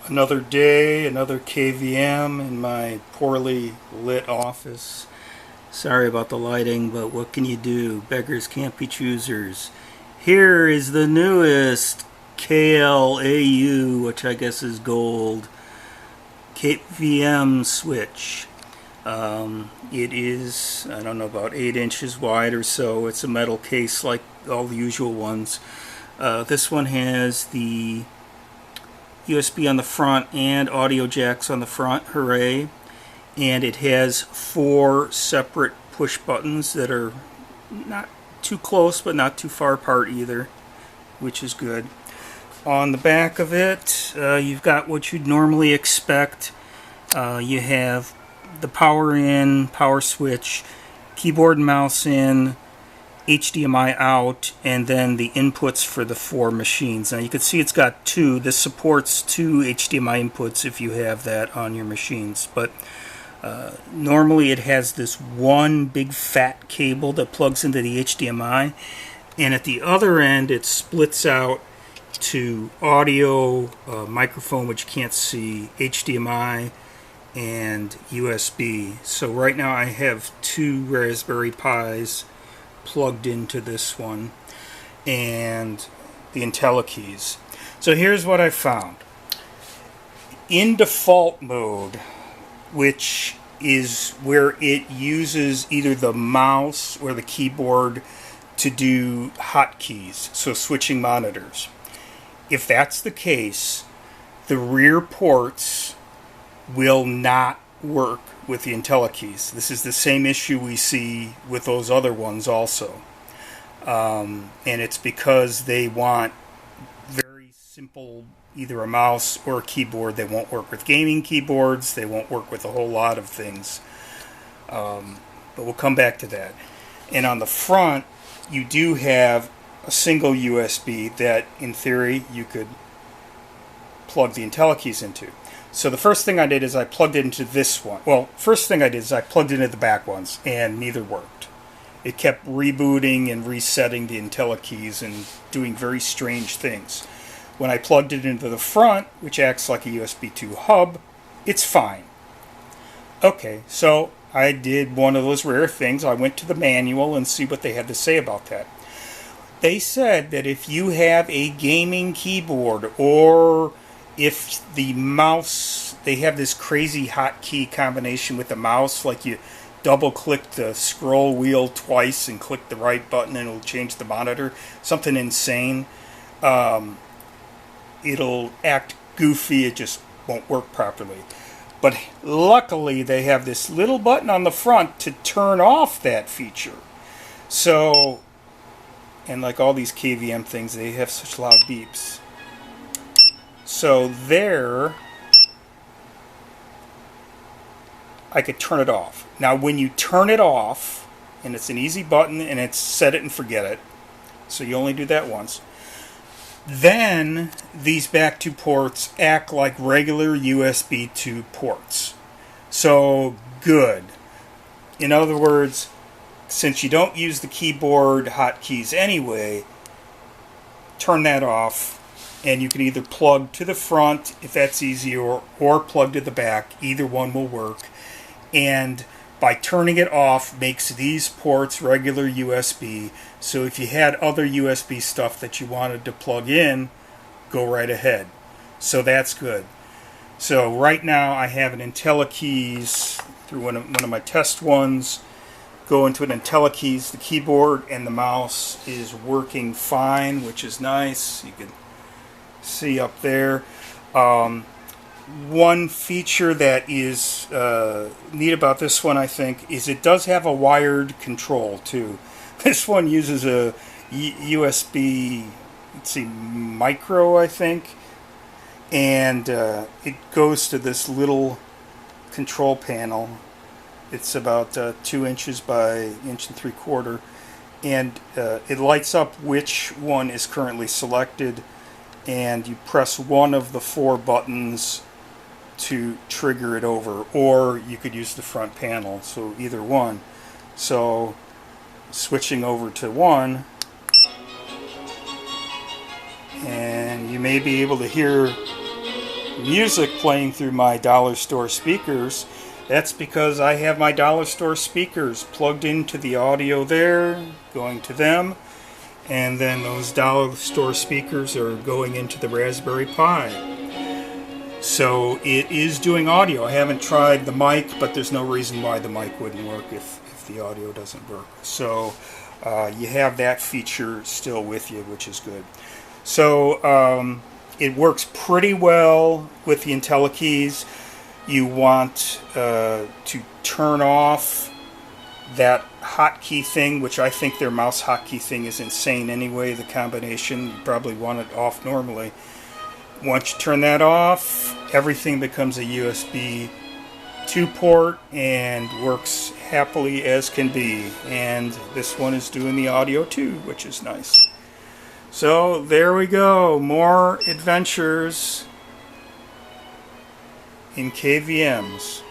Another day, another KVM in my poorly lit office. Sorry about the lighting, but what can you do? Beggars can't be choosers. Here is the newest KLAU, which I guess is gold, KVM switch. It is, I don't know, about 8 inches wide or so. It's a metal case like all the usual ones. This one has the USB on the front and audio jacks on the front, hooray. And it has 4 separate push buttons that are not too close but not too far apart either, which is good. On the back of it, you've got what you'd normally expect. You have the power in, power switch, keyboard and mouse in, HDMI out, and then the inputs for the 4 machines. Now you can see it's got 2. This supports 2 HDMI inputs if you have that on your machines, but normally it has this one big fat cable that plugs into the HDMI, and at the other end it splits out to audio, microphone which you can't see, HDMI, and USB. So right now I have 2 Raspberry Pis plugged into this one and the Intellikeys. So here's what I found. In default mode, which is where it uses either the mouse or the keyboard to do hotkeys, so switching monitors. If that's the case, the rear ports will not work with the Intellikeys. This is the same issue we see with those other ones also. And it's because they want very simple, either a mouse or a keyboard. They won't work with gaming keyboards. They won't work with a whole lot of things. But we'll come back to that. And on the front, you do have a single USB that, in theory, you could plug the Intellikeys into. So the first thing I did is I plugged it into this one. Well, first thing I did is I plugged it into the back ones, and neither worked. It kept rebooting and resetting the Intellikeys and doing very strange things. When I plugged it into the front, which acts like a USB 2 hub, it's fine. Okay, so I did one of those rare things. I went to the manual and see what they had to say about that. They said that if you have a gaming keyboard, or if the mouse, they have this crazy hotkey combination with the mouse, like you double click the scroll wheel twice and click the right button and it'll change the monitor, something insane. It'll act goofy, it just won't work properly. But luckily they have this little button on the front to turn off that feature. So, and like all these KVM things, they have such loud beeps. So there, I could turn it off. Now when you turn it off, and it's an easy button and it's set it and forget it, so you only do that once, then these back 2 ports act like regular USB 2 ports. So good. In other words, since you don't use the keyboard hotkeys anyway, turn that off, and you can either plug to the front if that's easier, or plug to the back. Either one will work. And by turning it off makes these ports regular USB, so if you had other USB stuff that you wanted to plug in, go right ahead. So that's good. So right now I have an Intellikeys through one of my test ones. Go into an Intellikeys, the keyboard and the mouse is working fine, which is nice. You can see up there. One feature that is neat about this one, I think, is it does have a wired control too. This one uses a USB, let's see, micro, I think, and it goes to this little control panel. It's about 2 inches by 1.75 inches, and it lights up which one is currently selected, and you press one of the 4 buttons to trigger it over, or you could use the front panel, so either one. So switching over to one, and you may be able to hear music playing through my dollar store speakers, that's because I have my dollar store speakers plugged into the audio there, going to them, and then those dollar store speakers are going into the Raspberry Pi. So it is doing audio. I haven't tried the mic, but there's no reason why the mic wouldn't work if the audio doesn't work. So you have that feature still with you, which is good. So it works pretty well with the Intellikeys. You want to turn off that hotkey thing, which I think their mouse hotkey thing is insane anyway. The combination, you probably want it off normally. Once you turn that off, everything becomes a USB 2 port and works happily as can be. And this one is doing the audio too, which is nice. So there we go, more adventures in KVMs.